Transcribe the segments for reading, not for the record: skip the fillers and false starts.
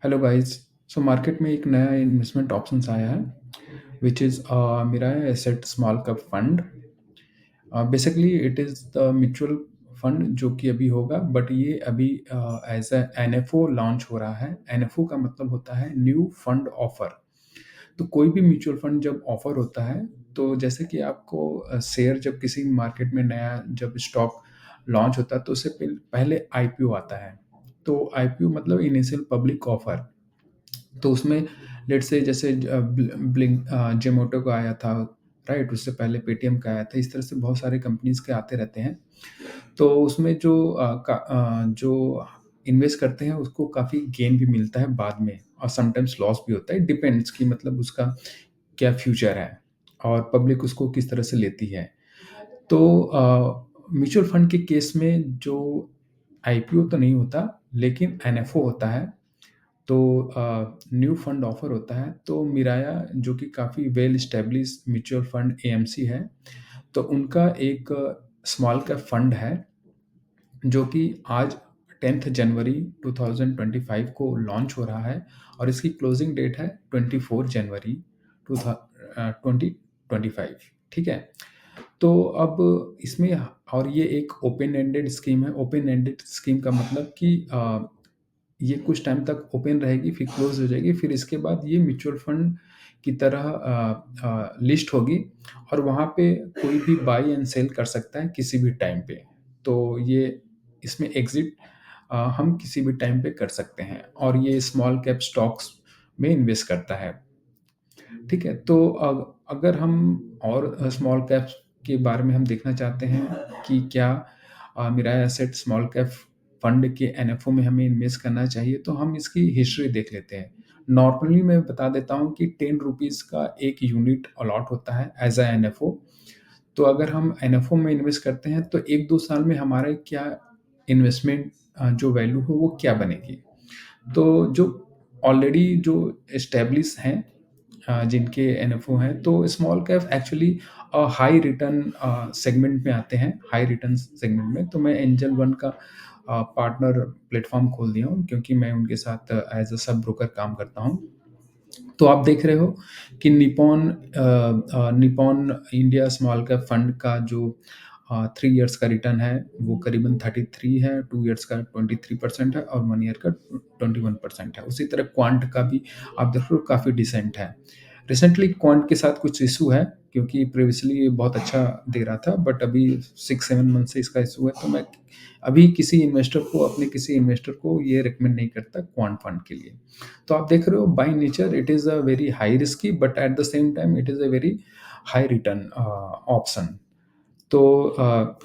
Hello guys. So market में एक नया इन्वेस्टमेंट ऑप्शंस आया है which is मिराया asset small cap fund. Basically it is the mutual fund जो कि अभी होगा, बट ये अभी एज ए एनएफओ लॉन्च हो रहा है। एनएफओ का मतलब होता है न्यू फंड ऑफर। तो कोई भी म्यूचुअल फंड जब ऑफर होता है, तो जैसे कि आपको शेयर जब किसी मार्केट में नया जब स्टॉक लॉन्च होता है तो उससे पहले आईपीओ आता है। तो आईपीओ मतलब इनिशियल पब्लिक ऑफर। तो उसमें लेट्स से जैसे ब्लिंक जोमेटो का आया था, राइट। उससे पहले पेटीएम का आया था। इस तरह से बहुत सारे कंपनीज के आते रहते हैं। तो उसमें जो इन्वेस्ट करते हैं उसको काफ़ी गेन भी मिलता है बाद में, और समटाइम्स लॉस भी होता है। डिपेंड्स कि मतलब उसका क्या फ्यूचर है और पब्लिक उसको किस तरह से लेती है। तो म्यूचुअल फंड के केस में जो आईपीओ तो नहीं होता, लेकिन एनएफओ होता है। तो न्यू फंड ऑफर होता है। तो मिराया जो कि काफ़ी well establish mutual fund AMC है, तो उनका एक स्मॉल कैप फंड है जो कि आज 10th जनवरी 2025 को लॉन्च हो रहा है, और इसकी क्लोजिंग डेट है 24 जनवरी 2025। ठीक है। तो अब इसमें, और ये एक ओपन एंडेड स्कीम है। ओपन एंडेड स्कीम का मतलब कि ये कुछ टाइम तक ओपन रहेगी, फिर क्लोज हो जाएगी, फिर इसके बाद ये म्यूचुअल फंड की तरह लिस्ट होगी, और वहाँ पे कोई भी बाई एंड सेल कर सकता है किसी भी टाइम पे। तो ये इसमें एग्जिट हम किसी भी टाइम पे कर सकते हैं, और ये स्मॉल कैप स्टॉक्स में इन्वेस्ट करता है। ठीक है। तो अगर हम और स्मॉल कैप्स के बारे में हम देखना चाहते हैं कि क्या मिराया एसेट स्मॉल कैप फंड के एनएफओ में हमें इन्वेस्ट करना चाहिए, तो हम इसकी हिस्ट्री देख लेते हैं। नॉर्मली मैं बता देता हूँ कि 10 रुपीज़ का एक यूनिट अलॉट होता है एज ए एनएफओ। तो अगर हम एनएफओ में इन्वेस्ट करते हैं तो 1-2 साल में हमारे क्या इन्वेस्टमेंट जो वैल्यू हो वो क्या बनेगी। तो जो ऑलरेडी जो एस्टेब्लिश हैं, जिनके एनएफओ हैं, तो small cap actually high return segment में आते हैं। हाई रिटर्न सेगमेंट में तो मैं एंजल वन का पार्टनर प्लेटफॉर्म खोल दिया हूँ, क्योंकि मैं उनके साथ एज अ सब ब्रोकर काम करता हूँ। तो आप देख रहे हो कि Nippon India small cap fund का जो 3 इयर्स का रिटर्न है वो करीबन 33 है, 2 इयर्स का 23% है, और 1 ईयर का 21% है। उसी तरह क्वांट का भी आप देख रहे हो काफ़ी डिसेंट है। रिसेंटली क्वांट के साथ कुछ इशू है, क्योंकि प्रीवियसली ये बहुत अच्छा दे रहा था, बट अभी 6-7 मंथ से इसका इशू है। तो मैं अभी अपने किसी इन्वेस्टर को ये रिकमेंड नहीं करता क्वांट फंड के लिए। तो आप देख रहे हो by nature it is a very high risky, but at the same time it is a very high return option. तो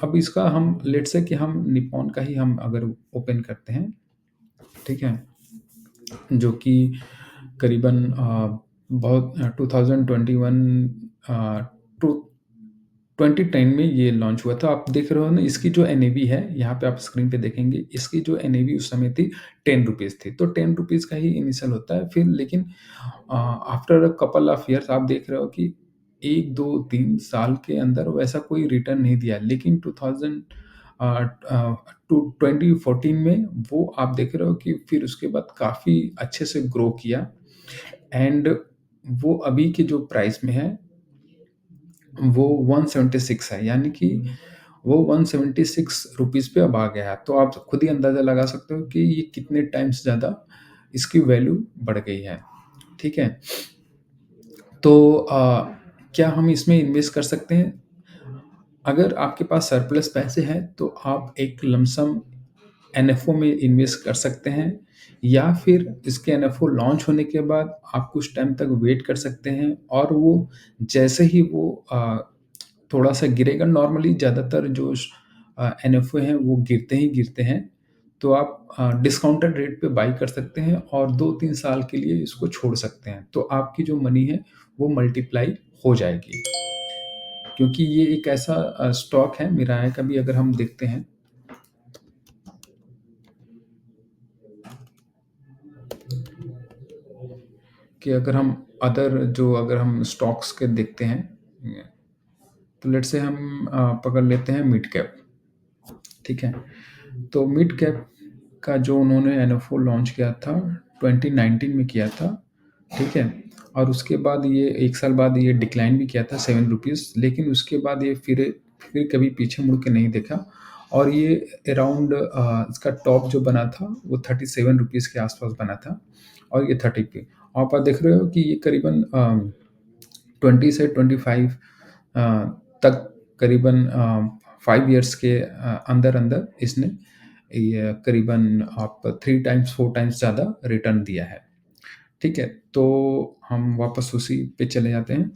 अब इसका हम लेट्स से कि हम निपॉन का ही हम अगर ओपन करते हैं, ठीक है, जो कि करीबन बहुत 2021 टू 2010 में ये लॉन्च हुआ था। आप देख रहे हो ना, इसकी जो एनएवी है, यहाँ पे आप स्क्रीन पे देखेंगे, इसकी जो एनएवी उस समय थी 10 रुपीज़ थी। तो 10 रुपीज़ का ही इनिशियल होता है, फिर लेकिन after a couple of years आप देख रहे हो कि 1-2-3 साल के अंदर वैसा कोई रिटर्न नहीं दिया। लेकिन 2014 में वो आप देख रहे हो कि फिर उसके बाद काफ़ी अच्छे से ग्रो किया, एंड वो अभी के जो प्राइस में है वो 176 है, यानी कि वो 176 रुपीज़ पे अब आ गया है। तो आप खुद ही अंदाज़ा लगा सकते हो कि ये कितने टाइम्स ज़्यादा इसकी वैल्यू बढ़ गई है। ठीक है। तो क्या हम इसमें इन्वेस्ट कर सकते हैं? अगर आपके पास सरप्लस पैसे हैं तो आप एक लमसम एनएफओ में इन्वेस्ट कर सकते हैं, या फिर इसके एनएफओ लॉन्च होने के बाद आप कुछ टाइम तक वेट कर सकते हैं, और वो जैसे ही वो थोड़ा सा गिरेगा, नॉर्मली ज़्यादातर जो एनएफओ हैं वो गिरते ही गिरते हैं, तो आप डिस्काउंटेड रेट पे बाई कर सकते हैं और 2-3 साल के लिए इसको छोड़ सकते हैं। तो आपकी जो मनी है वो मल्टीप्लाई हो जाएगी, क्योंकि ये एक ऐसा स्टॉक है। मिराया का भी अगर हम देखते हैं कि अगर हम स्टॉक्स के देखते हैं, तो लेट्स से हम पकड़ लेते हैं मिड कैप। ठीक है। तो मिड कैप का जो उन्होंने एनएफओ लॉन्च किया था 2019 में किया था, ठीक है? और उसके बाद ये 1 साल बाद ये डिक्लाइन भी किया था ₹7, लेकिन उसके बाद ये फिर कभी पीछे मुड़ के नहीं देखा और ये अराउंड इसका टॉप जो बना था वो ₹37 के आस-पास बना था और ये 30 पे। आप देख रहे हो कि ये करीबन 20 से 25 अ, तक करीबन 5 इयर्स के अंदर-अंदर इसने ये करीबन आप 3 टाइम्स 4 टाइम्स ज़्यादा रिटर्न दिया है। ठीक है? तो हम वापस उसी पे चले जाते हैं।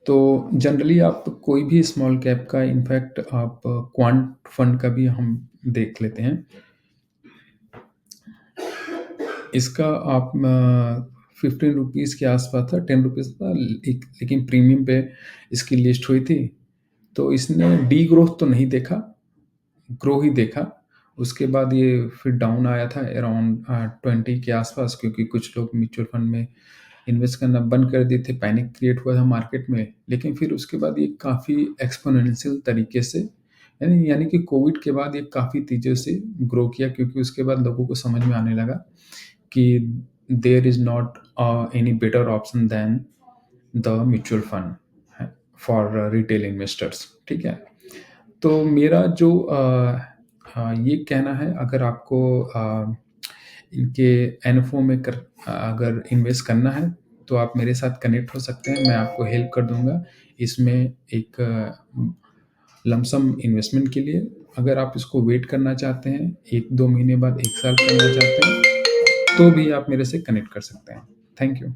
तो जनरली आप कोई भी स्मॉल कैप का इनफैक्ट आप क्वांट फंड का भी हम देख लेते हैं। इसका आप ₹15 के आस-पास था, ₹10 था लेकिन प्रीमियम पे इसकी लिस्ट हुई थी। तो इसने डीग्रोथ तो नहीं देखा, ग्रो ही देखा। उसके बाद ये फिर डाउन आया था अराउंड 20 के आस-पास क्योंकि कुछ लोग म्यूचुअल फंड में इन्वेस्ट करना बंद कर दिए थे, पैनिक क्रिएट हुआ था मार्केट में। लेकिन फिर उसके बाद ये काफ़ी एक्स्पोनेंशियल तरीके से यानी यानी कि कोविड के बाद ये काफ़ी तेज़ी से ग्रो किया क्योंकि उसके बाद लोगों को समझ में आने लगा कि there is not any better option than the mutual fund है फॉर रिटेल इन्वेस्टर्स, ठीक है? तो मेरा जो ये कहना है अगर आपको इनके एनएफओ में अगर इन्वेस्ट करना है, तो आप मेरे साथ कनेक्ट हो सकते हैं, मैं आपको हेल्प कर दूँगा। इसमें एक लमसम इन्वेस्टमेंट के लिए अगर आप इसको वेट करना चाहते हैं, 1-2 महीने बाद 1 साल करना चाहते हैं, तो भी आप मेरे से कनेक्ट कर सकते हैं। Thank you.